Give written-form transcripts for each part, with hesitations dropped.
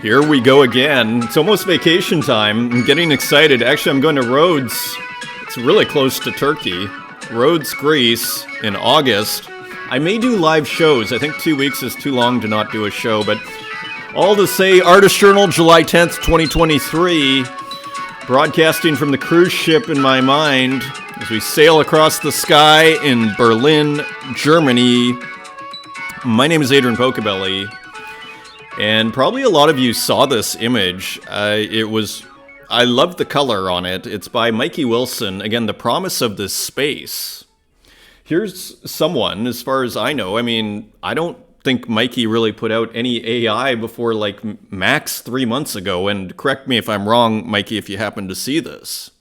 Here we go again. It's almost vacation time. I'm getting excited. Actually, I'm going to Rhodes. It's really close to Turkey. Rhodes, Greece in August. I may do live shows. I think 2 weeks is too long to not do a show, but all to say, Artist Journal, July 10th, 2023. Broadcasting from the cruise ship in my mind as we sail across the sky in Berlin, Germany. My name is Adrian Pocobelli, and probably a lot of you saw this image. I love the color on it. It's by Mikey Wilson. Again, the promise of this space. Here's someone, as far as I know, I don't think Mikey really put out any AI before like max 3 months ago, and correct me if I'm wrong, Mikey, if you happen to see this.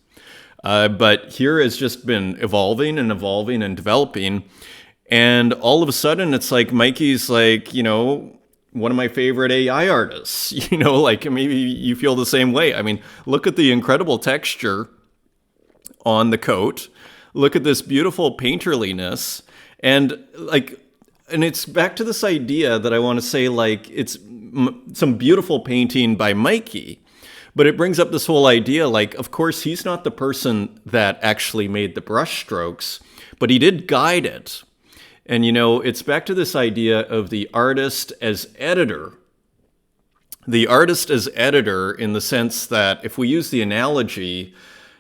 But here has just been evolving and evolving and developing, and all of a sudden it's like Mikey's like, one of my favorite AI artists, like maybe you feel the same way. Look at the incredible texture on the coat. Look at this beautiful painterliness, and it's back to this idea that I want to say, like, it's some beautiful painting by Mikey, but it brings up this whole idea, like, of course, he's not the person that actually made the brush strokes, but he did guide it. And, it's back to this idea of the artist as editor. The artist as editor in the sense that if we use the analogy,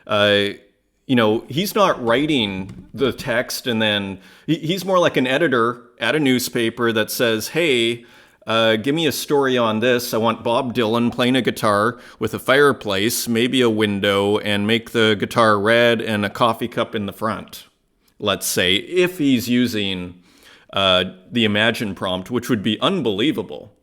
he's not writing the text and then he's more like an editor at a newspaper that says, hey, give me a story on this. I want Bob Dylan playing a guitar with a fireplace, maybe a window, and make the guitar red and a coffee cup in the front. Let's say, if he's using the Imagine prompt, which would be unbelievable.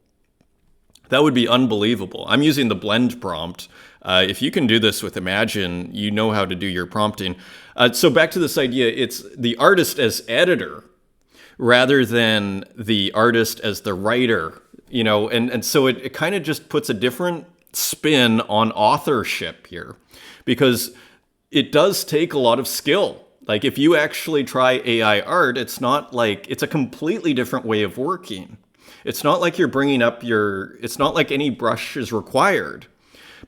That would be unbelievable. I'm using the blend prompt. If you can do this with Imagine, you know how to do your prompting. So back to this idea, it's the artist as editor rather than the artist as the writer, and so it kind of just puts a different spin on authorship here, because it does take a lot of skill. Like if you actually try AI art, it's not like, it's a completely different way of working. It's not like you're bringing up it's not like any brush is required,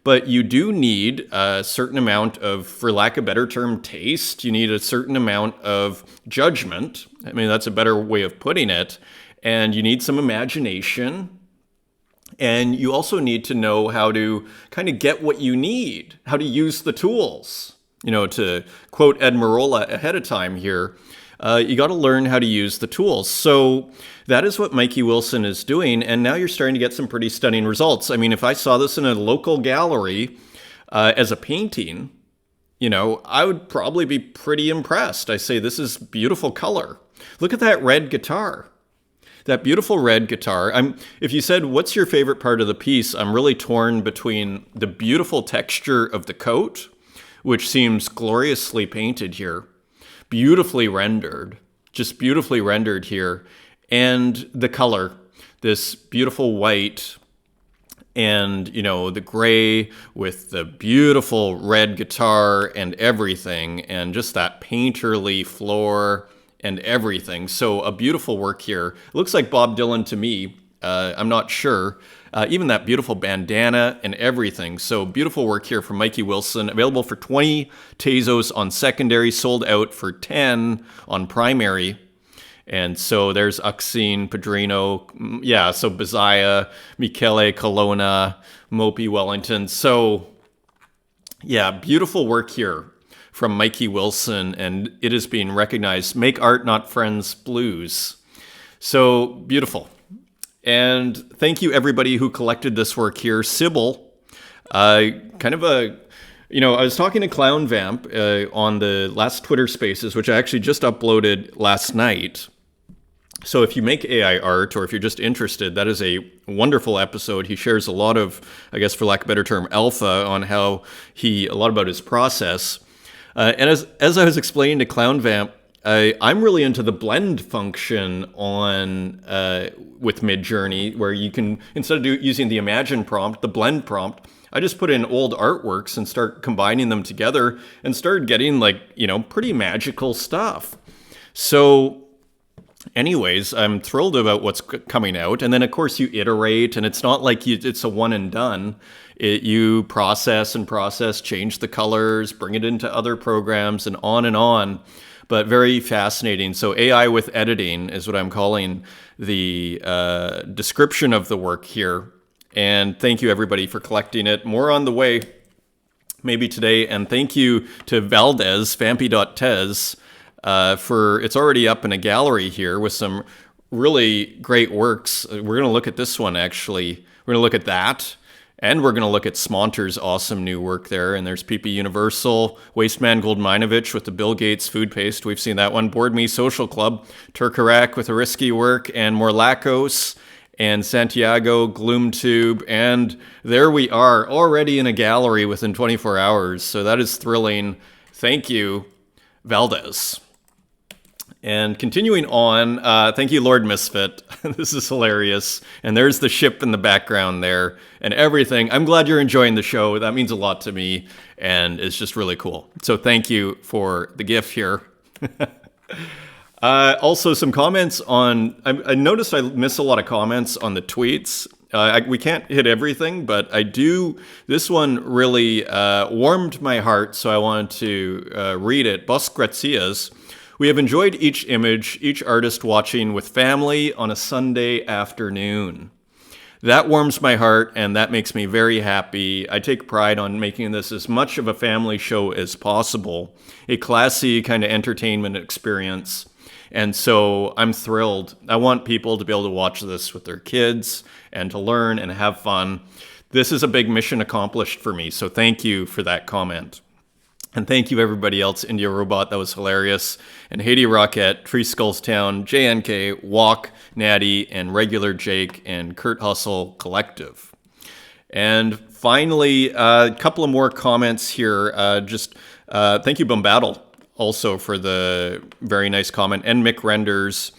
but you do need a certain amount of, for lack of a better term, taste. You need a certain amount of judgment. That's a better way of putting it. And you need some imagination. And you also need to know how to kind of get what you need, how to use the tools. To quote Ed Marola ahead of time here, you got to learn how to use the tools. So that is what Mikey Wilson is doing. And now you're starting to get some pretty stunning results. If I saw this in a local gallery as a painting, I would probably be pretty impressed. I say, this is beautiful color. Look at that red guitar. That beautiful red guitar. If you said, what's your favorite part of the piece? I'm really torn between the beautiful texture of the coat, which seems gloriously painted here, beautifully rendered, just beautifully rendered here, and the color, this beautiful white, and, the gray with the beautiful red guitar and everything, and just that painterly floor and everything. So a beautiful work here. It looks like Bob Dylan to me. I'm not sure. Even that beautiful bandana and everything. So beautiful work here from Mikey Wilson. Available for 20 Tezos on secondary, sold out for 10 on primary. And so there's Uxine, Padrino, so Bazaya, Michele Colonna, Mopi Wellington. So beautiful work here from Mikey Wilson, and it is being recognized. Make art, not friends, blues. So beautiful. And thank you, everybody who collected this work here. Sybil, I was talking to Clown Vamp on the last Twitter Spaces, which I actually just uploaded last night. So if you make AI art, or if you're just interested, that is a wonderful episode. He shares a lot of, I guess for lack of a better term, alpha on a lot about his process. And as I was explaining to Clown Vamp, I'm really into the blend function on with Midjourney, where you can, instead of using the Imagine prompt, the blend prompt, I just put in old artworks and start combining them together and started getting pretty magical stuff. So anyways, I'm thrilled about what's coming out. And then, of course, you iterate, and it's not like it's a one and done. You process and process, change the colors, bring it into other programs, and on and on. But very fascinating. So AI with editing is what I'm calling the description of the work here. And thank you, everybody, for collecting it. More on the way, maybe today. And thank you to Valdez, Vampy.tez, for it's already up in a gallery here with some really great works. We're going to look at this one, actually. We're going to look at that. And we're going to look at Smonter's awesome new work there. And there's PP Universal, Wasteman Goldminovich with the Bill Gates food paste. We've seen that one. Board Me Social Club, Turkarak with a risky work, and Morlakos and Santiago, Gloomtube. And there we are, already in a gallery within 24 hours. So that is thrilling. Thank you, Valdez. And continuing on, thank you, Lord Misfit. This is hilarious. And there's the ship in the background there and everything. I'm glad you're enjoying the show. That means a lot to me, and it's just really cool. So thank you for the GIF here. Also, some comments on... I noticed I miss a lot of comments on the tweets. We can't hit everything, but I do... This one really warmed my heart, so I wanted to read it. Bos Gracias. We have enjoyed each image, each artist watching with family on a Sunday afternoon. That warms my heart, and that makes me very happy. I take pride on making this as much of a family show as possible, a classy kind of entertainment experience. And so I'm thrilled. I want people to be able to watch this with their kids and to learn and have fun. This is a big mission accomplished for me, so thank you for that comment. And thank you, everybody else. India Robot, that was hilarious. And Haiti Rocket, Tree Skulls Town, JNK, Walk, Natty, and Regular Jake, and Kurt Hustle Collective. And finally, a couple of more comments here. Thank you, Bombattle, also for the very nice comment. And Mick Renders,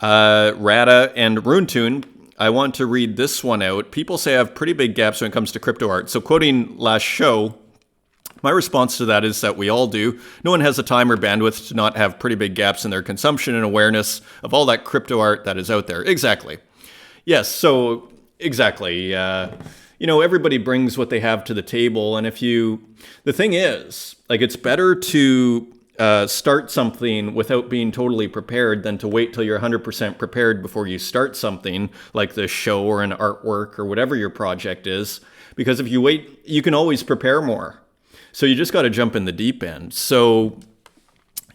Rada, and Runetune. I want to read this one out. People say I have pretty big gaps when it comes to crypto art. So quoting last show, my response to that is that we all do. No one has the time or bandwidth to not have pretty big gaps in their consumption and awareness of all that crypto art that is out there. Exactly. Yes, so exactly. Everybody brings what they have to the table. And the thing is, it's better to start something without being totally prepared than to wait till you're 100% prepared before you start something like this show or an artwork or whatever your project is. Because if you wait, you can always prepare more. So you just got to jump in the deep end. So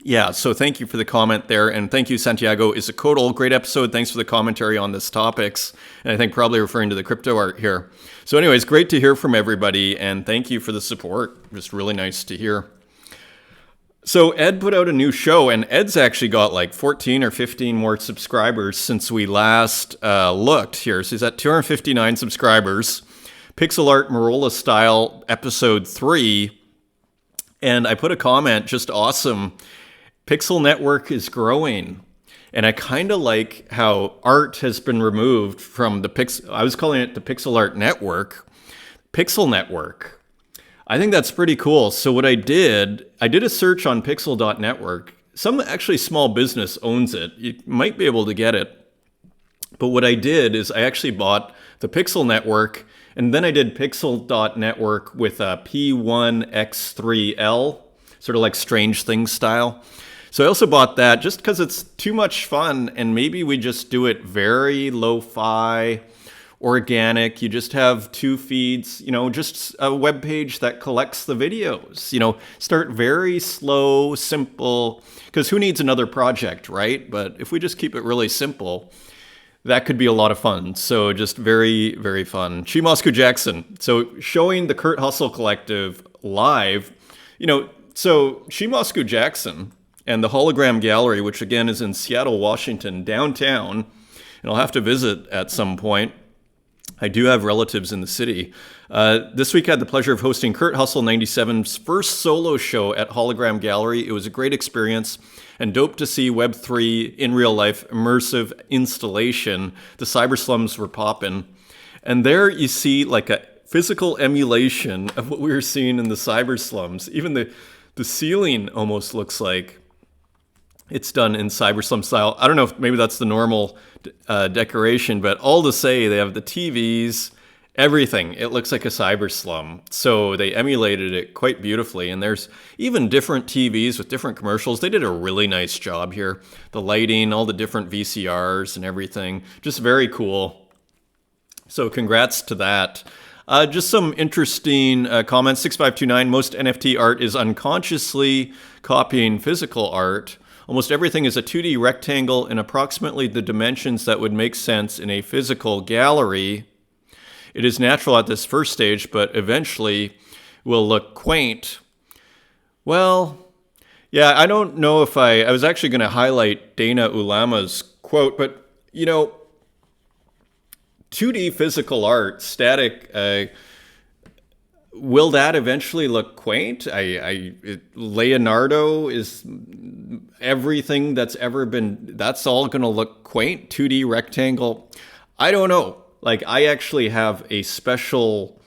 thank you for the comment there. And thank you, Santiago Isacodal. Great episode. Thanks for the commentary on this topics. And I think probably referring to the crypto art here. So anyways, great to hear from everybody. And thank you for the support. Just really nice to hear. So Ed put out a new show, and Ed's actually got 14 or 15 more subscribers since we last looked here. So he's at 259 subscribers. Pixel Art Marola Style, Episode 3. And I put a comment, just awesome. Pixel Network is growing. And I kind of like how art has been removed from I was calling it the Pixel Art Network. Pixel Network. I think that's pretty cool. So what I did a search on pixel.network. Some actually small business owns it. You might be able to get it. But what I did is I actually bought the Pixel Network, and then I did pixel.network with a P1X3L, sort of like Strange Things style. So I also bought that just because it's too much fun, and maybe we just do it very lo-fi, organic. You just have two feeds, just a web page that collects the videos. Start very slow, simple, because who needs another project, right? But if we just keep it really simple, that could be a lot of fun. So just very, very fun. Chi Moscow Jackson. So showing the Kurt Hustle Collective live, so Chi Moscow Jackson and the Hologram Gallery, which again is in Seattle, Washington, downtown, and I'll have to visit at some point. I do have relatives in the city. This week I had the pleasure of hosting Kurt Hustle 97's first solo show at Hologram Gallery. It was a great experience and dope to see Web3 in real life, immersive installation. The cyber slums were popping. And there you see a physical emulation of what we were seeing in the cyber slums. Even the ceiling almost looks like It's done in cyberslum style. I don't know if maybe that's the normal decoration, but all to say they have the TVs, everything. It looks like a cyberslum. So they emulated it quite beautifully. And there's even different TVs with different commercials. They did a really nice job here. The lighting, all the different VCRs and everything. Just very cool. So congrats to that. Just some interesting comments. 6529, most NFT art is unconsciously copying physical art. Almost everything is a 2D rectangle in approximately the dimensions that would make sense in a physical gallery. It is natural at this first stage, but eventually will look quaint. Well, yeah, I don't know if I was actually going to highlight Dana Ulama's quote, but, 2D physical art, static, will that eventually look quaint? Leonardo is everything that's ever been, that's all going to look quaint, 2D rectangle. I don't know. Like, I actually have a special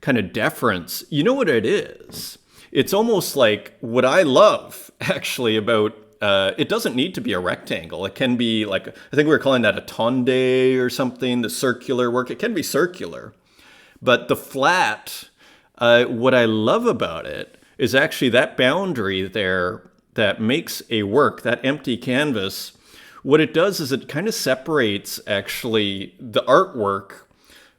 kind of deference. You know what it is? It's almost like what I love, actually, about it doesn't need to be a rectangle. It can be like, I think we were calling that a tonde or something, the circular work. It can be circular. But the flat, what I love about it is actually that boundary there that makes a work, that empty canvas. What it does is it kind of separates actually the artwork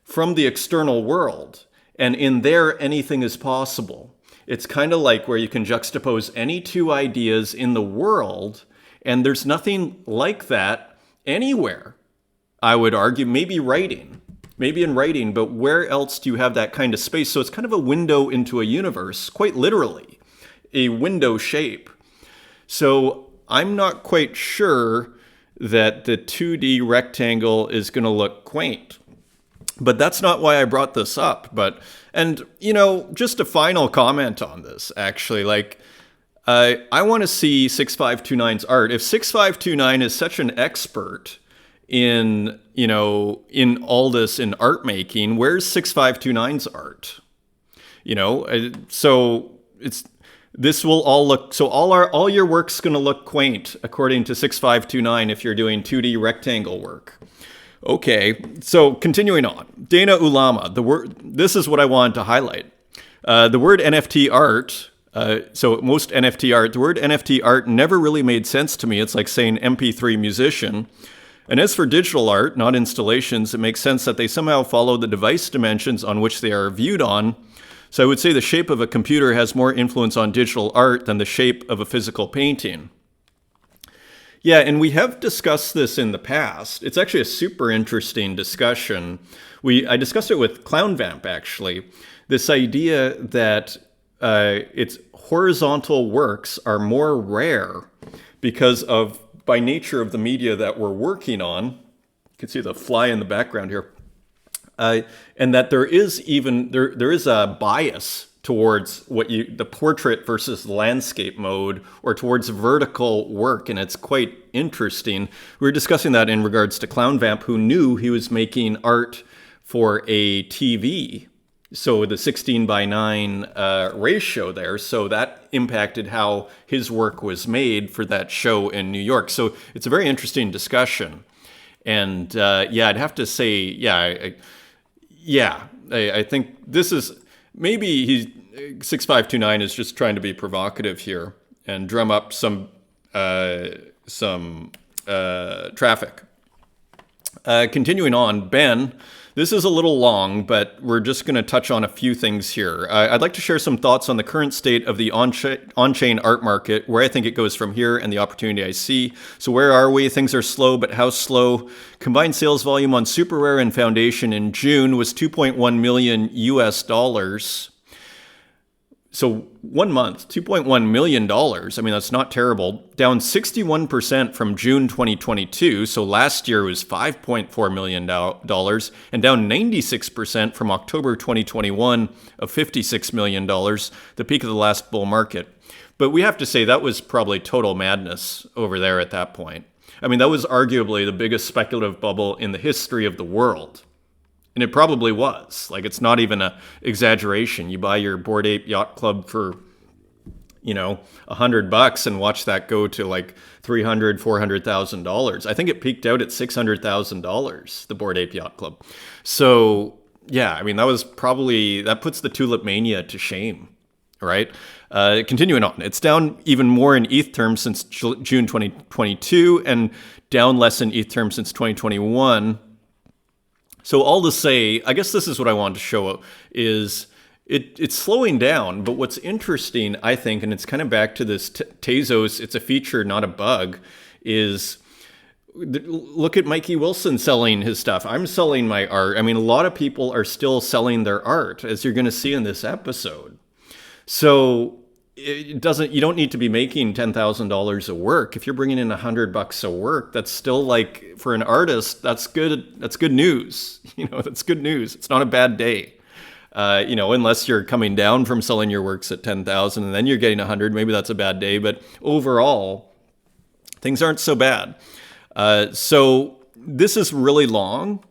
from the external world. And in there, anything is possible. It's kind of like where you can juxtapose any two ideas in the world, and there's nothing like that anywhere, I would argue. Maybe in writing, but where else do you have that kind of space? So it's kind of a window into a universe, quite literally, a window shape. So I'm not quite sure that the 2D rectangle is going to look quaint. But that's not why I brought this up. Just a final comment on this, actually. I want to see 6529's art. If 6529 is such an expert in all this in art making, where's 6529's art? This will all look, so all your work's going to look quaint according to 6529 if you're doing 2D rectangle work. Okay, so continuing on. Dana Ulama, this is what I wanted to highlight. The word NFT art, so most NFT art, the word NFT art never really made sense to me. It's like saying MP3 musician. And as for digital art, not installations, it makes sense that they somehow follow the device dimensions on which they are viewed on. So I would say the shape of a computer has more influence on digital art than the shape of a physical painting. Yeah, and we have discussed this in the past. It's actually a super interesting discussion. I discussed it with ClownVamp, actually. This idea that its horizontal works are more rare because by nature of the media that we're working on. You can see the fly in the background here. And that there is a bias towards the portrait versus the landscape mode, or towards vertical work, and it's quite interesting. We were discussing that in regards to ClownVamp, who knew he was making art for a TV, so the 16:9 ratio there, so that impacted how his work was made for that show in New York. So it's a very interesting discussion, and I'd have to say, I think this is, maybe 6529 is just trying to be provocative here and drum up some traffic. Continuing on, Ben, this is a little long, but we're just going to touch on a few things here. I'd like to share some thoughts on the current state of the on-chain art market, where I think it goes from here, and the opportunity I see. So where are we? Things are slow, but how slow? Combined sales volume on Super Rare and Foundation in June was $2.1 million US. So 1 month, $2.1 million. I mean, that's not terrible. Down 61% from June 2022. So last year was $5.4 million, and down 96% from October 2021 of $56 million, the peak of the last bull market. But we have to say that was probably total madness over there at that point. I mean, that was arguably the biggest speculative bubble in the history of the world. And it probably was. Like, it's not even an exaggeration. You buy your Bored Ape Yacht Club for, $100 and watch that go to like $300,000, $400,000. I think it peaked out at $600,000, the Bored Ape Yacht Club. So yeah, I mean, that puts the Tulip Mania to shame, right? Continuing on, it's down even more in ETH terms since June 2022 and down less in ETH terms since 2021. So all to say, I guess this is what I wanted to show is it's slowing down. But what's interesting, I think, and it's kind of back to this Tezos, it's a feature, not a bug, is look at Mikey Wilson selling his stuff. I'm selling my art. I mean, a lot of people are still selling their art, as you're going to see in this episode. So you don't need to be making $10,000 a work. If you're bringing in $100 a work, that's still like, for an artist, that's good. That's good news. That's good news. It's not a bad day. Unless you're coming down from selling your works at 10,000 and then you're getting 100, maybe that's a bad day. But overall, things aren't so bad. So this is really long.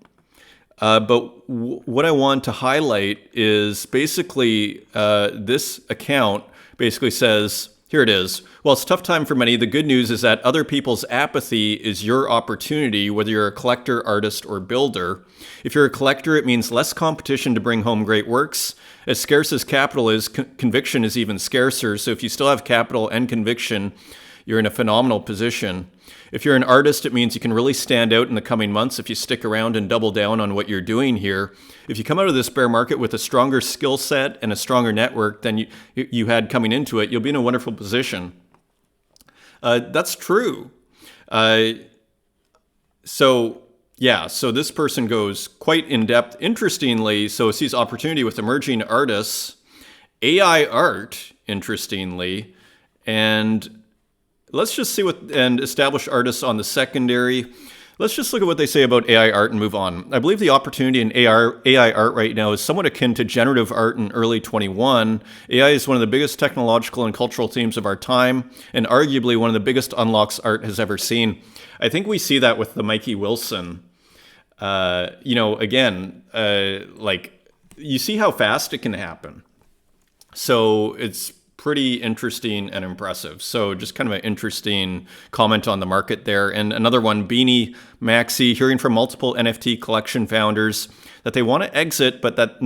But what I want to highlight is basically this account basically says, here it is. Well, it's a tough time for many. The good news is that other people's apathy is your opportunity, whether you're a collector, artist, or builder. If you're a collector, it means less competition to bring home great works. As scarce as capital is, conviction is even scarcer. So if you still have capital and conviction, you're in a phenomenal position. If you're an artist, it means you can really stand out in the coming months if you stick around and double down on what you're doing here. If you come out of this bear market with a stronger skill set and a stronger network than you had coming into it, you'll be in a wonderful position. That's true. So this person goes quite in depth. Interestingly, so it sees opportunity with emerging artists, AI art, interestingly, and let's just see and established artists on the secondary. Let's just look at what they say about AI art and move on. I believe the opportunity in AI art right now is somewhat akin to generative art in early 21. AI is one of the biggest technological and cultural themes of our time, and arguably one of the biggest unlocks art has ever seen. I think we see that with the Mikey Wilson. Like you see how fast it can happen. So it's pretty interesting and impressive. So just kind of an interesting comment on the market there. And another one, Beanie Maxi, hearing from multiple NFT collection founders that they want to exit, but that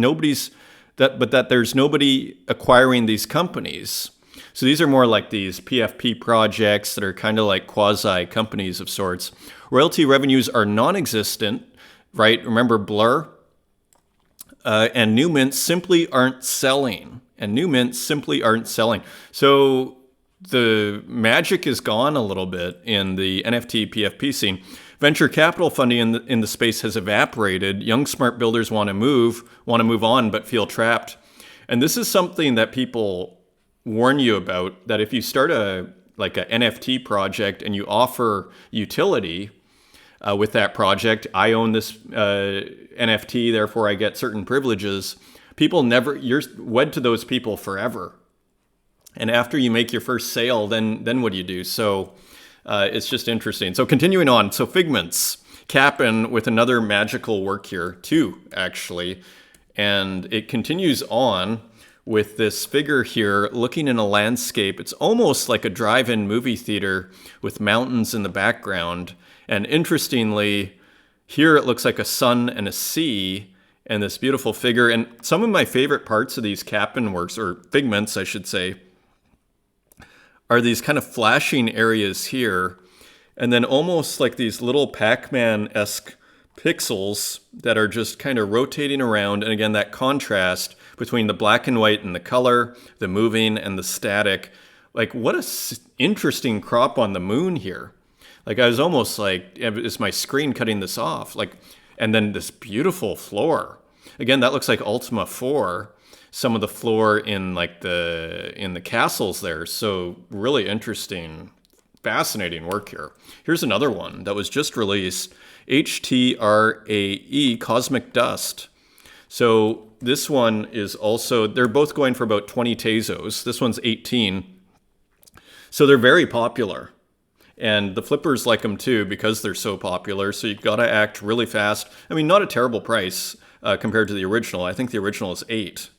there's nobody acquiring these companies. So these are more like these PFP projects that are kind of like quasi companies of sorts. Royalty revenues are non-existent, right? Remember Blur? And new mints simply aren't selling. So the magic is gone a little bit in the NFT PFP scene. Venture capital funding in the space has evaporated. Young smart builders want to move on, but feel trapped. And this is something that people warn you about, that if you start a NFT project and you offer utility with that project, I own this NFT, therefore I get certain privileges. You're wed to those people forever. And after you make your first sale, then what do you do? So it's just interesting. So continuing on, so Figments, Cap'n with another magical work here too, actually. And it continues on with this figure here looking in a landscape. It's almost like a drive-in movie theater with mountains in the background. And interestingly, here it looks like a sun and a sea, and this beautiful figure. And some of my favorite parts of these Cap'n works, or Figments, I should say, are these kind of flashing areas here, and then almost like these little Pac-Man-esque pixels that are just kind of rotating around. And again, that contrast between the black and white and the color, the moving and the static. Like, what a interesting crop on the moon here. Like, I was almost like, is my screen cutting this off? And then this beautiful floor. Again, that looks like Ultima 4. Some of the floor in the castles there. So really interesting, fascinating work here. Here's another one that was just released, HTRAE, Cosmic Dust. So this one is also, they're both going for about 20 Tezos. This one's 18. So they're very popular. And the flippers like them too because they're so popular. So you've got to act really fast. I mean, not a terrible price compared to the original. I think the original is $8.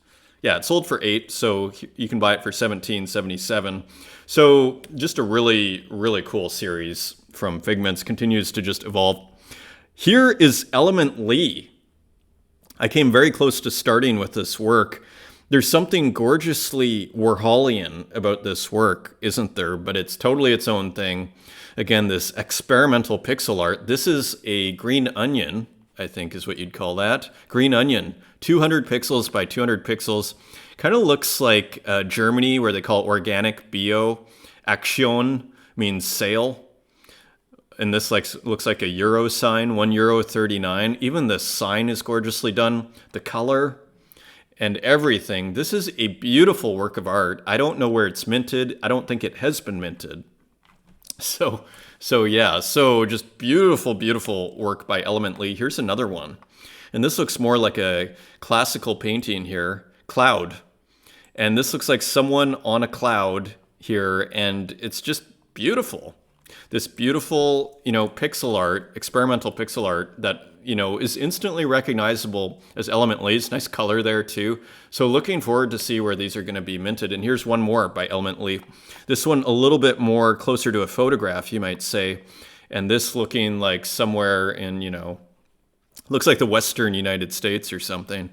Yeah, it sold for 8, so you can buy it for $17.77. So just a really, really cool series from Figments. Continues to just evolve. Here is Element Lee. I came very close to starting with this work. There's something gorgeously Warholian about this work, isn't there? But it's totally its own thing. Again, this experimental pixel art. This is a green onion, I think is what you'd call that. Green onion, 200 pixels by 200 pixels. Kind of looks like Germany, where they call organic bio. Action means sale. And this looks like a euro sign, €1.39. Even the sign is gorgeously done. The color and everything. This is a beautiful work of art. I don't know where it's minted. I don't think it has been minted. So yeah, so just beautiful, beautiful work by Element Lee. Here's another one. And this looks more like a classical painting here, cloud. And this looks like someone on a cloud here, and it's just beautiful. This beautiful, pixel art, experimental pixel art that, is instantly recognizable as Element Lee's. Nice color there too. So looking forward to see where these are going to be minted. And here's one more by Element Lee. This one a little bit more closer to a photograph, you might say. And this looking like somewhere in, looks like the Western United States or something,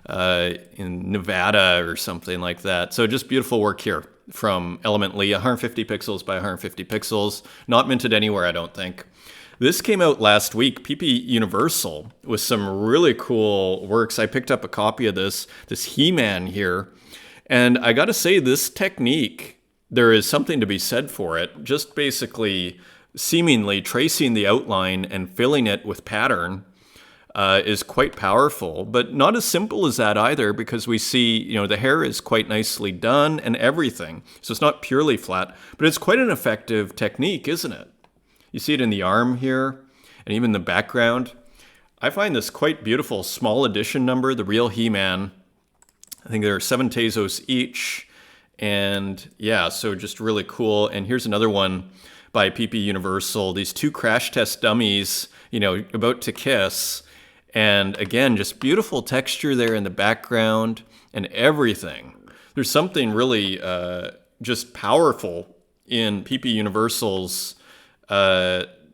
in Nevada or something like that. So just beautiful work here from Element Lee, 150 pixels by 150 pixels. Not minted anywhere, I don't think. This came out last week, PP Universal, with some really cool works. I picked up a copy of this He-Man here. And I got to say, this technique, there is something to be said for it. Just basically seemingly tracing the outline and filling it with pattern is quite powerful, but not as simple as that either, because we see, the hair is quite nicely done and everything. So it's not purely flat, but it's quite an effective technique, isn't it? You see it in the arm here and even the background. I find this quite beautiful. Small edition number, the real He-Man. I think there are 7 Tezos each. And yeah, so just really cool. And here's another one by PP Universal. These 2 crash test dummies, about to kiss. And again, just beautiful texture there in the background and everything. There's something really just powerful in PP Universal's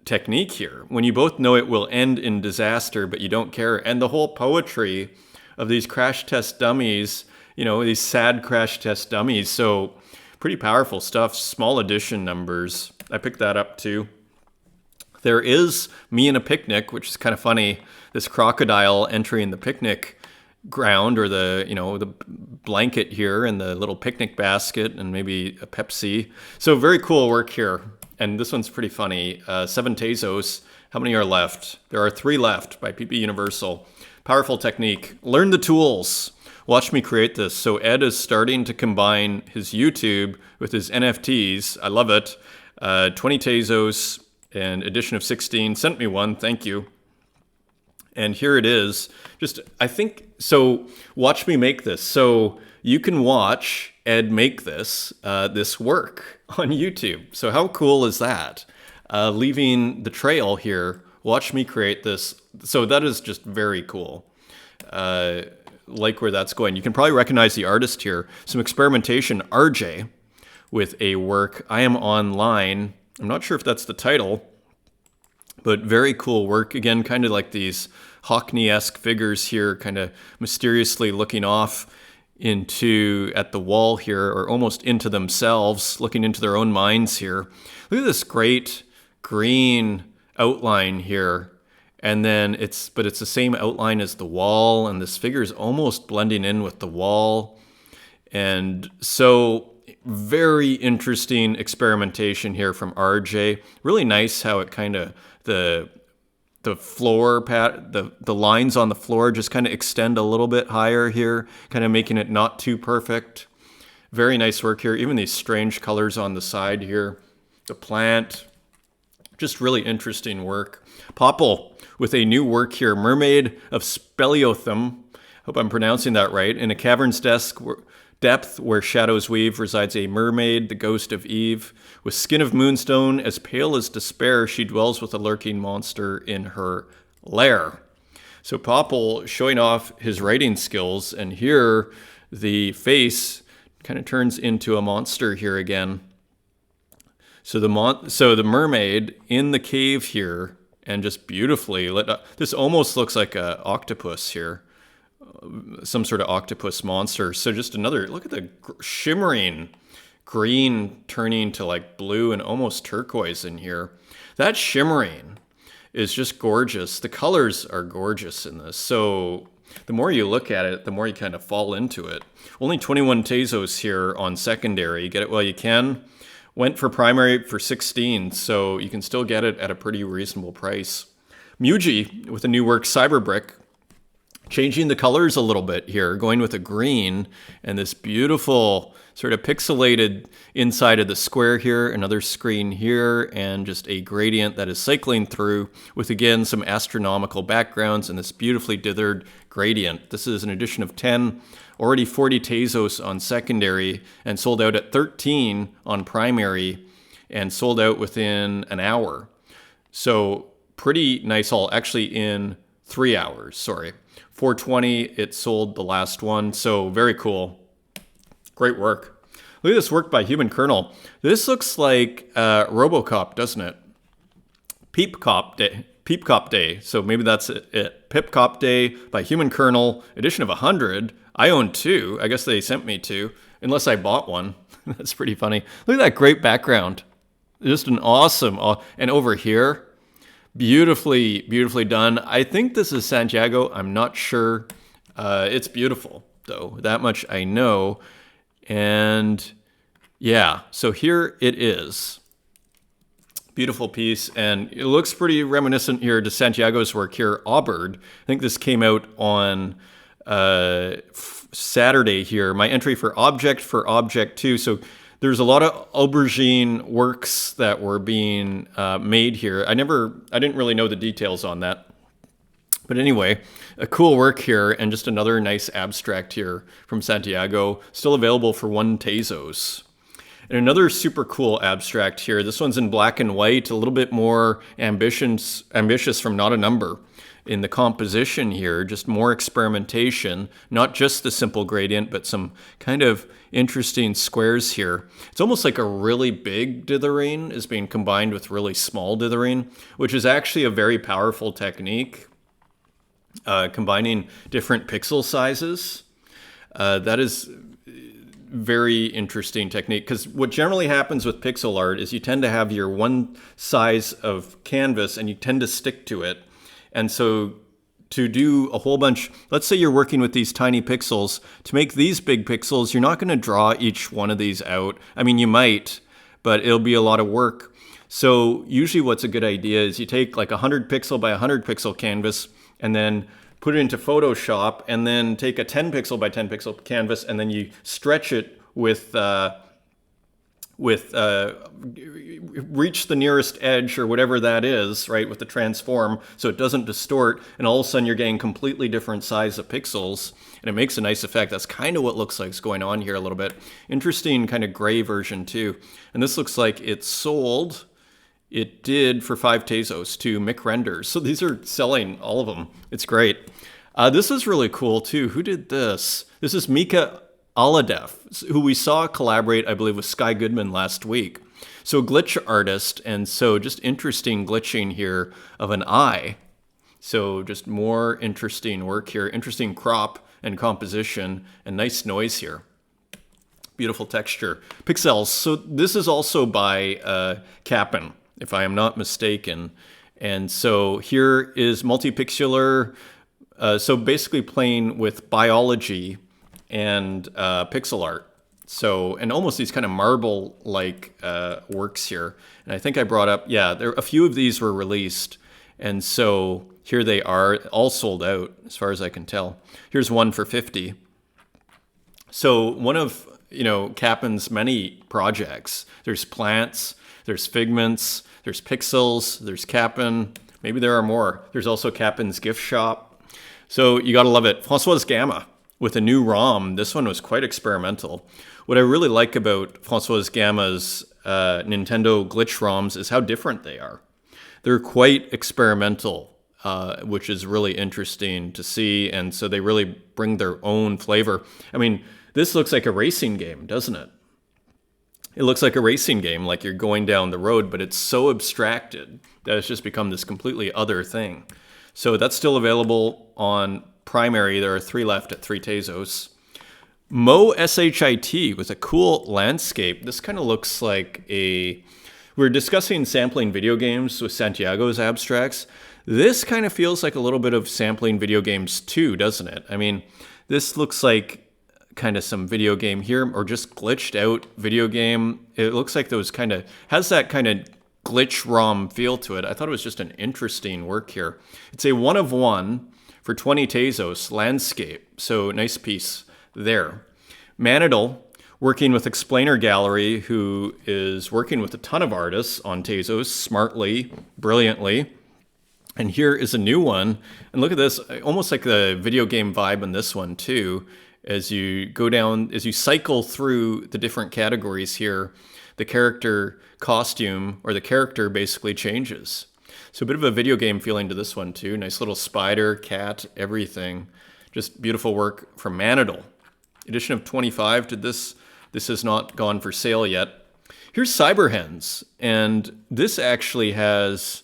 technique here. When you both know it will end in disaster, but you don't care. And the whole poetry of these crash test dummies, these sad crash test dummies. So pretty powerful stuff. Small edition numbers. I picked that up too. There is Me in a Picnic, which is kind of funny. This crocodile entering the picnic ground, or the blanket here and the little picnic basket and maybe a Pepsi. So very cool work here. And this one's pretty funny. 7 Tezos. How many are left? There are 3 left by PP Universal. Powerful technique. Learn the tools. Watch me create this. So Ed is starting to combine his YouTube with his NFTs. I love it. 20 Tezos and edition of 16. Sent me one. Thank you. And here it is. So watch me make this. So you can watch Ed make this work on YouTube. So how cool is that? Leaving the trail here, watch me create this. So that is just very cool. Like where that's going. You can probably recognize the artist here. Some experimentation, RJ, with a work, I Am Online. I'm not sure if that's the title, but very cool work. Again, kind of like these Hockney-esque figures here, kind of mysteriously looking off at the wall here, or almost into themselves, looking into their own minds here. Look at this great green outline here. And then it's the same outline as the wall, and this figure is almost blending in with the wall. And so very interesting experimentation here from RJ. Really nice how it kind of, the floor the lines on the floor just kind of extend a little bit higher here, kind of making it not too perfect. Very nice work here. Even these strange colors on the side here. The plant, just really interesting work. Popple with a new work here, Mermaid of Speleothum. Hope I'm pronouncing that right. In a cavern's depth where shadows weave resides a mermaid, the ghost of Eve. With skin of moonstone, as pale as despair, she dwells with a lurking monster in her lair. So Popple showing off his writing skills, and here the face kind of turns into a monster here again. So the mermaid in the cave here, and just beautifully lit up. This almost looks like a octopus here, some sort of octopus monster. So just another, look at the shimmering green turning to like blue and almost turquoise in here. That shimmering is just gorgeous. The colors are gorgeous in this. So the more you look at it, the more you kind of fall into it. Only 21 Tezos here on secondary. Get it while you can. Went for primary for 16, so you can still get it at a pretty reasonable price. Muji with a new work, Cyberbrick, changing the colors a little bit here, going with a green and this beautiful sort of pixelated inside of the square here, another screen here, and just a gradient that is cycling through with, again, some astronomical backgrounds and this beautifully dithered gradient. This is an edition of 10, already 40 Tezos on secondary, and sold out at 13 on primary, and sold out within an hour. So pretty nice haul, actually in 3 hours, sorry. 420, it sold the last one, so very cool. Great work. Look at this work by Human Kernel. This looks like Robocop, doesn't it? Peepcop Day. So maybe that's it. Pipcop Day by Human Kernel, edition of 100. I own 2. I guess they sent me 2, unless I bought one. That's pretty funny. Look at that great background. Just an awesome, and over here, beautifully done. I think this is Santiago. I'm not sure. It's beautiful, though. That much I know. And yeah, so here it is. Beautiful piece, and it looks pretty reminiscent here to Santiago's work here, Auberd. I think this came out on Saturday here. My entry for Object 2. So there's a lot of aubergine works that were being made here. I didn't really know the details on that. But anyway, a cool work here, and just another nice abstract here from Santiago, still available for 1 Tezos. And another super cool abstract here. This one's in black and white, a little bit more ambitious from Not a Number in the composition here, just more experimentation, not just the simple gradient, but some kind of interesting squares here. It's almost like a really big dithering is being combined with really small dithering, which is actually a very powerful technique. Combining different pixel sizes. That is very interesting technique, because what generally happens with pixel art is you tend to have your one size of canvas and you tend to stick to it. And so to do a whole bunch, let's say you're working with these tiny pixels, to make these big pixels, you're not going to draw each one of these out. I mean, you might, but it'll be a lot of work. So usually what's a good idea is you take like 100 pixel by 100 pixel canvas, and then put it into Photoshop, and then take a 10 pixel by 10 pixel canvas, and then you stretch it with reach the nearest edge or whatever that is, right, with the transform, so it doesn't distort, and all of a sudden you're getting completely different size of pixels, and it makes a nice effect. That's kind of what looks like is going on here a little bit. Interesting kind of gray version too. And this looks like it sold. It did for 5 Tezos to Mick Renders. So these are selling, all of them. It's great. This is really cool too. Who did this? This is Mika Aladef, who we saw collaborate, I believe, with Sky Goodman last week. So glitch artist, and so just interesting glitching here of an eye. So just more interesting work here. Interesting crop and composition, and nice noise here. Beautiful texture. Pixels. So this is also by Cap'n, if I am not mistaken. And so here is multipixelar, so basically playing with biology and pixel art. So, and almost these kind of marble-like works here. And I think I brought up, yeah, a few of these were released. And so here they are, all sold out, as far as I can tell. Here's one for 50. So one of, Cap'n's many projects. There's plants, there's figments, there's pixels, there's Cap'n. Maybe there are more. There's also Cap'n's gift shop. So you gotta love it. Francois Gamma with a new ROM. This one was quite experimental. What I really like about Francois Gamma's Nintendo glitch ROMs is how different they are. They're quite experimental, which is really interesting to see. And so they really bring their own flavor. I mean, This looks like a racing game, doesn't it? It looks like a racing game, like you're going down the road, but it's so abstracted that it's just become this completely other thing. So that's still available on primary. There are 3 left at 3 Tezos. Mo SHIT with a cool landscape. This kind of looks like a... We're discussing sampling video games with Santiago's abstracts. This kind of feels like a little bit of sampling video games too, doesn't it? I mean, this looks like kind of some video game here, or just glitched out video game. It looks like those kind of... has that kind of glitch ROM feel to it. I thought it was just an interesting work here. It's a 1 of 1 for 20 Tezos landscape. So nice piece there. Manidal, working with Explainer Gallery, who is working with a ton of artists on Tezos smartly, brilliantly. And here is a new one. And look at this, almost like the video game vibe in this one too. As you go down, as you cycle through the different categories here, the character costume, or the character, basically changes. So a bit of a video game feeling to this one too. Nice little spider, cat, everything. Just beautiful work from Manidal. Edition of 25 to this. This has not gone for sale yet. Here's Cyber Hens, and this actually has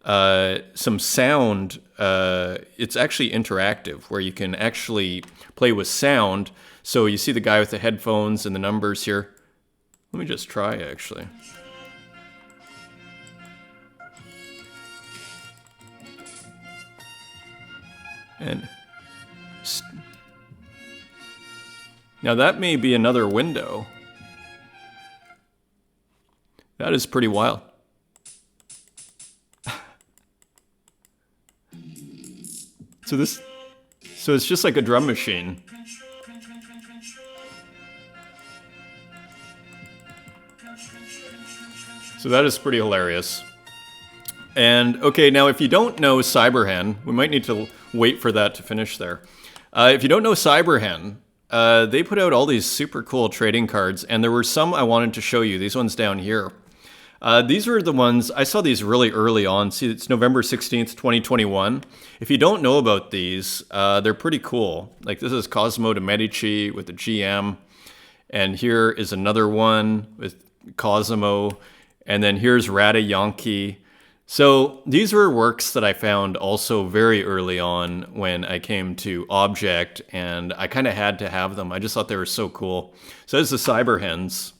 some sound. It's actually interactive, where you can actually play with sound. So you see the guy with the headphones and the numbers here. Let me just try, actually. And now that may be another window. That is pretty wild. So it's just like a drum machine. So that is pretty hilarious. And okay, now if you don't know Cyberhen, we might need to wait for that to finish there. If you don't know Cyberhen, they put out all these super cool trading cards, and there were some I wanted to show you. These ones down here. These were the ones, I saw these really early on. See, it's November 16th, 2021. If you don't know about these, they're pretty cool. Like this is Cosmo de Medici with the GM. And here is another one with Cosmo. And then here's Rada Yankee. So these were works that I found also very early on when I came to Object, and I kind of had to have them. I just thought they were so cool. So this is the Cyber Hens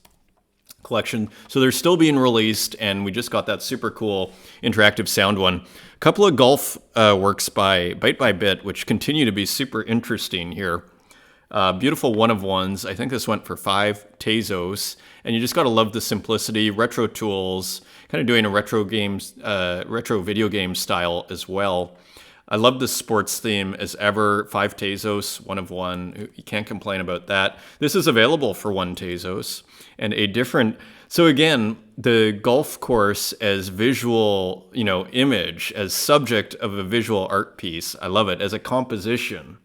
collection. So they're still being released, and we just got that super cool interactive sound one. A couple of golf works by Bite by Bit, which continue to be super interesting here. Beautiful 1 of 1s. I think this went for 5 Tezos, and you just gotta love the simplicity, retro tools, kind of doing a retro video game style as well. I love the sports theme as ever. 5 Tezos, 1 of 1. You can't complain about that. This is available for 1 Tezos, and a different. So again, the golf course as visual, image, as subject of a visual art piece. I love it as a composition.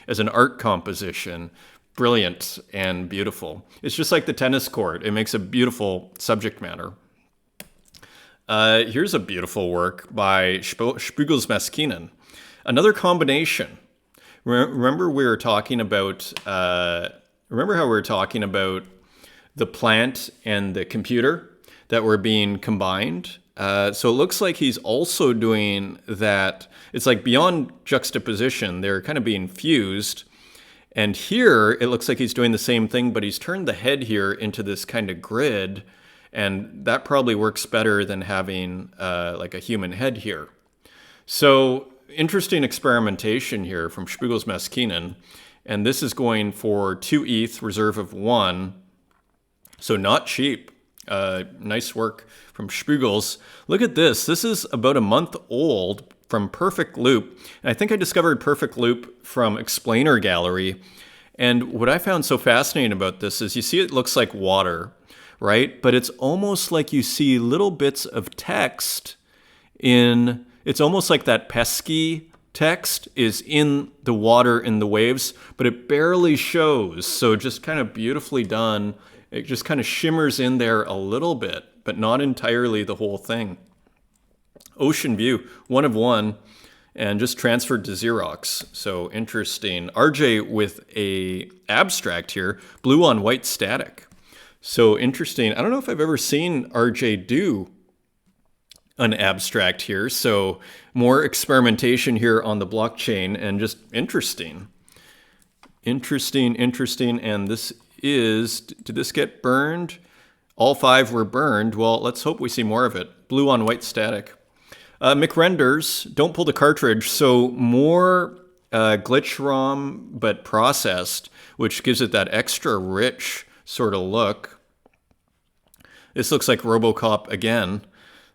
As an art composition, brilliant and beautiful. It's just like the tennis court. It makes a beautiful subject matter. Here's a beautiful work by Spiegel's Maskinen. Another combination. Remember we were talking about. Remember how we were talking about the plant and the computer that were being combined. So it looks like he's also doing that. It's like beyond juxtaposition, they're kind of being fused. And here it looks like he's doing the same thing, but he's turned the head here into this kind of grid. And that probably works better than having like a human head here. So interesting experimentation here from Spiegel's Maskinen. And this is going for 2 ETH, reserve of 1. So not cheap. Nice work from Spiegel's. Look at this. This is about a month old from Perfect Loop. And I think I discovered Perfect Loop from Explainer Gallery. And what I found so fascinating about this is you see it looks like water, right? But it's almost like you see little bits of text in, it's almost like that pesky text is in the water in the waves, but it barely shows. So just kind of beautifully done. It just kind of shimmers in there a little bit, but not entirely the whole thing. Ocean View, 1 of 1. and just transferred to Xerox. So interesting. RJ with a abstract here, blue on white static. So interesting. I don't know if I've ever seen RJ do an abstract here. So more experimentation here on the blockchain and just interesting. Interesting. And this is, did this get burned? All 5 were burned. Well, let's hope we see more of it. Blue on white static. McRenders, don't pull the cartridge. So more glitch ROM, but processed, which gives it that extra rich sort of look. This looks like RoboCop again.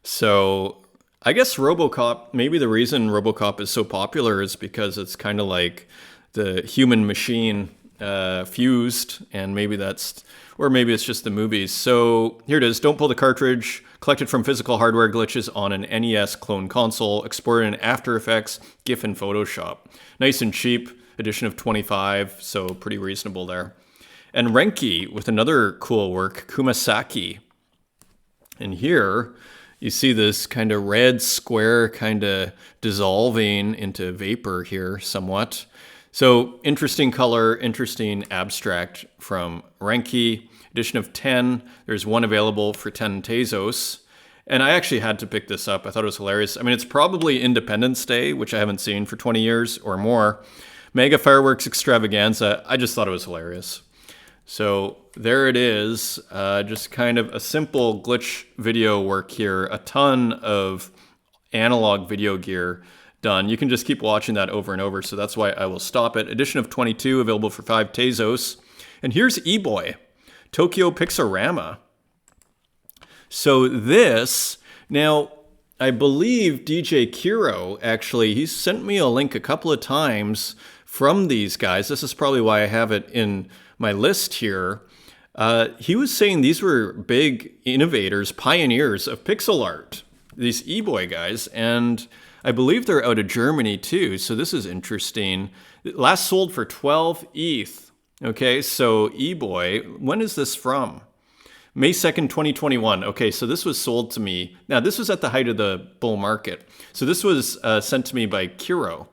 So I guess RoboCop, maybe the reason RoboCop is so popular is because it's kind of like the human machine fused, and maybe that's, or maybe it's just the movies. So here it is. Don't pull the cartridge. Collected from physical hardware glitches on an NES clone console. Exported in After Effects, GIF, and Photoshop. Nice and cheap. Edition of 25, so pretty reasonable there. And Renki with another cool work, Kumasaki. And here you see this kind of red square kind of dissolving into vapor here somewhat. So interesting color, interesting abstract from Renki. Edition of 10. There's one available for 10 Tezos. And I actually had to pick this up. I thought it was hilarious. I mean, it's probably Independence Day, which I haven't seen for 20 years or more. Mega Fireworks Extravaganza. I just thought it was hilarious. So there it is. Just kind of a simple glitch video work here. A ton of analog video gear done. You can just keep watching that over and over. So that's why I will stop it. Edition of 22, available for 5 Tezos. And here's Eboy, Tokyo Pixorama. So this, now I believe DJ Kiro, actually, he sent me a link a couple of times from these guys. This is probably why I have it in my list here. He was saying these were big innovators, pioneers of pixel art, these Eboy guys, and I believe they're out of Germany too, so this is interesting. Last sold for 12 ETH. Okay, so Eboy, when is this from? May 2nd, 2021. Okay, so this was sold to me. Now, this was at the height of the bull market. So this was sent to me by Kiro.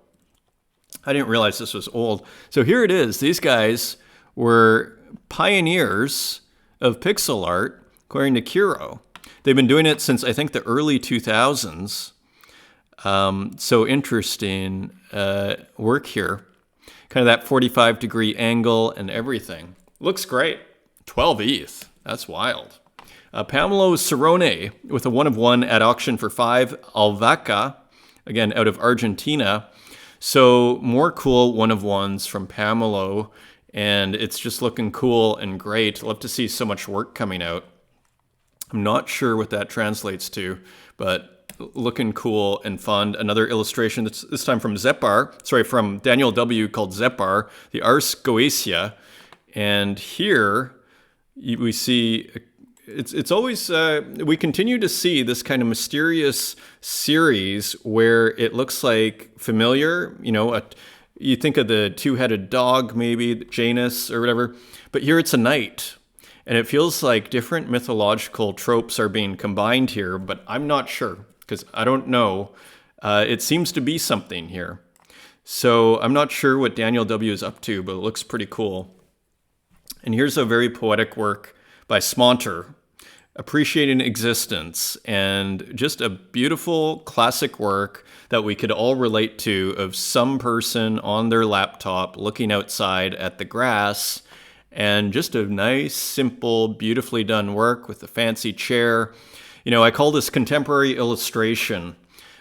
I didn't realize this was old. So here it is. These guys were pioneers of pixel art, according to Kiro. They've been doing it since, I think, the early 2000s. So interesting work here. Kind of that 45-degree angle and everything. Looks great. 12 ETH. That's wild. Pamelo Cerrone with a 1 of 1 at auction for 5 Alvaca, again, out of Argentina. So more cool 1 of 1s from Pamelo, and it's just looking cool and great. Love to see so much work coming out. I'm not sure what that translates to, but looking cool and fun. Another illustration that's this time from from Daniel W. called Zebar, the Ars Goetia. And here we see, it's always, we continue to see this kind of mysterious series where it looks like familiar, you know, you think of the two-headed dog, maybe, Janus or whatever, but here it's a knight. And it feels like different mythological tropes are being combined here, but I'm not sure because I don't know. It seems to be something here. So I'm not sure what Daniel W. is up to, but it looks pretty cool. And here's a very poetic work by Smonter, Appreciating Existence, and just a beautiful classic work that we could all relate to of some person on their laptop looking outside at the grass, and just a nice, simple, beautifully done work with a fancy chair. You know, I call this contemporary illustration,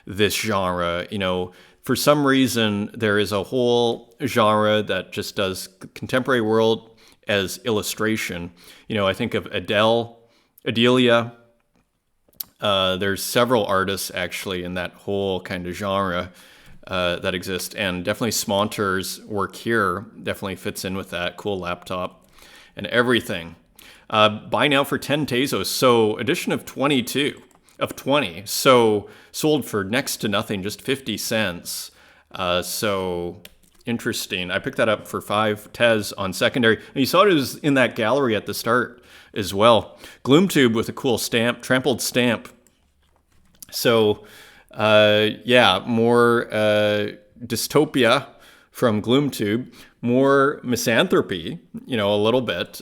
this genre. You know, for some reason, there is a whole genre that just does contemporary world as illustration. You know, I think of Adelia. There's several artists actually in that whole kind of genre that exist, and definitely Smonter's work here definitely fits in with that. Cool laptop and everything. Buy now for 10 Tezos. So edition of 20. So sold for next to nothing, just 50 cents. So interesting. I picked that up for 5 Tez on secondary. And you saw it was in that gallery at the start as well. Gloomtube with a cool stamp, trampled stamp. So Yeah, more dystopia from Gloomtube, more misanthropy, a little bit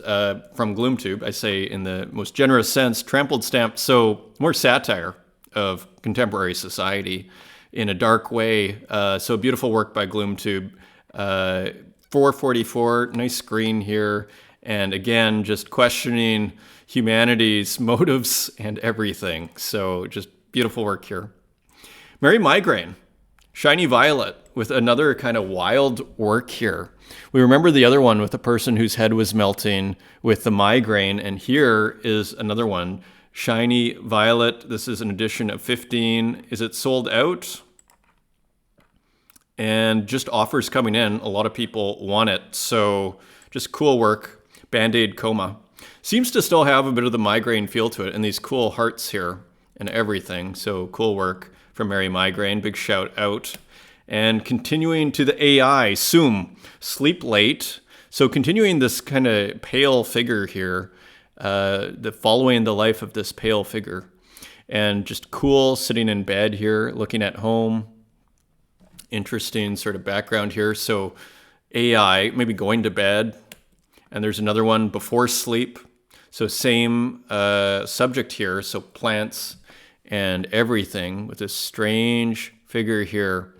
from Gloomtube, I say in the most generous sense, trampled stamp, so more satire of contemporary society in a dark way. So beautiful work by Gloomtube. 444, nice screen here. And again, just questioning humanity's motives and everything. So just beautiful work here. Mary Migraine, Shiny Violet, with another kind of wild work here. We remember the other one with the person whose head was melting with the migraine, and here is another one, Shiny Violet. This is an edition of 15. Is it sold out? And just offers coming in. A lot of people want it, so just cool work. Band-Aid Coma. Seems to still have a bit of the migraine feel to it, and these cool hearts here and everything, so cool work from Mary Migraine. Big shout out. And continuing to the AI, Soom, Sleep Late. So continuing this kind of pale figure here, following the life of this pale figure. And just cool, sitting in bed here, looking at home. Interesting sort of background here. So AI, maybe going to bed. And there's another one, Before Sleep. So same subject here, so plants and everything with this strange figure here.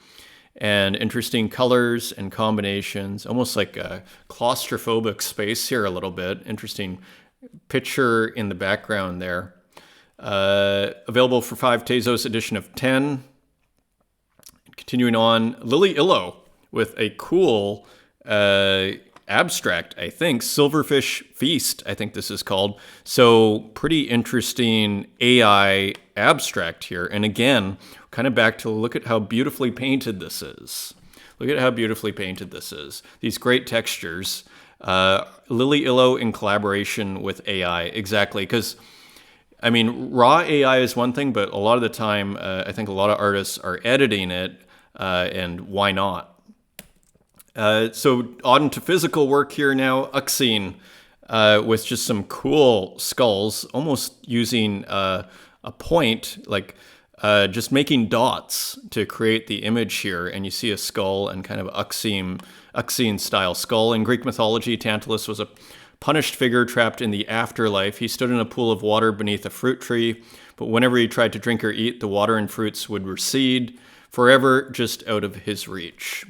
And interesting colors and combinations, almost like a claustrophobic space here a little bit. Interesting picture in the background there. Available for 5 Tezos edition of 10. Continuing on, Lily Illo with a cool abstract, I think. Silverfish Feast, I think this is called. So pretty interesting AI abstract here. And again, kind of back to look at how beautifully painted this is. Look at how beautifully painted this is. These great textures. Lily Illo in collaboration with AI, exactly. Because, I mean, raw AI is one thing, but a lot of the time, I think a lot of artists are editing it, and why not? So on to physical work here now. Uxine, with just some cool skulls, almost using a point, like just making dots to create the image here. And you see a skull and kind of Uxine style skull. In Greek mythology, Tantalus was a punished figure trapped in the afterlife. He stood in a pool of water beneath a fruit tree, but whenever he tried to drink or eat, the water and fruits would recede, forever just out of his reach.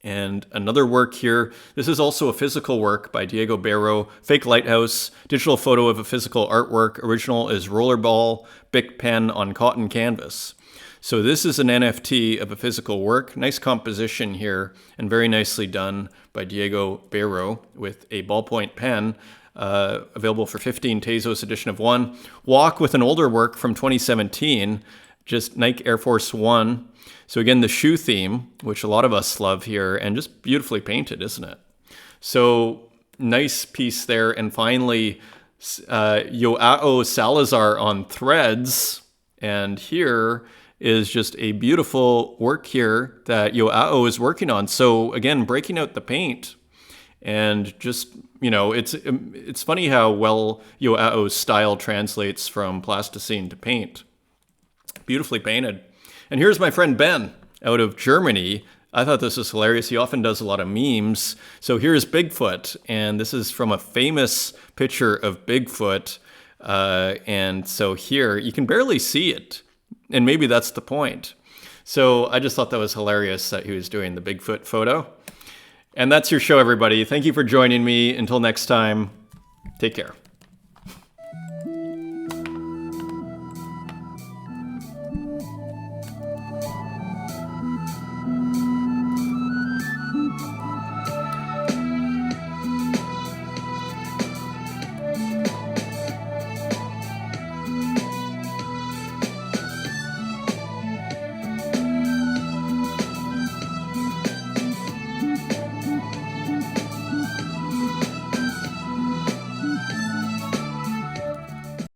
And another work here, this is also a physical work by Diego Barro, Fake Lighthouse, digital photo of a physical artwork. Original is rollerball, Bic pen on cotton canvas. So this is an NFT of a physical work. Nice composition here, and very nicely done by Diego Barro with a ballpoint pen. Available for 15 Tezos edition of 1. Walk with an older work from 2017, just Nike Air Force One. So again, the shoe theme, which a lot of us love here, and just beautifully painted, isn't it? So nice piece there. And finally, Joao Salazar on threads. And here is just a beautiful work here that Joao is working on. So again, breaking out the paint and just, it's funny how well Joao's style translates from plasticine to paint. Beautifully painted. And here's my friend Ben out of Germany. I thought this was hilarious. He often does a lot of memes. So here's Bigfoot, and this is from a famous picture of Bigfoot. And so here, you can barely see it, and maybe that's the point. So I just thought that was hilarious that he was doing the Bigfoot photo. And that's your show, everybody. Thank you for joining me. Until next time, take care.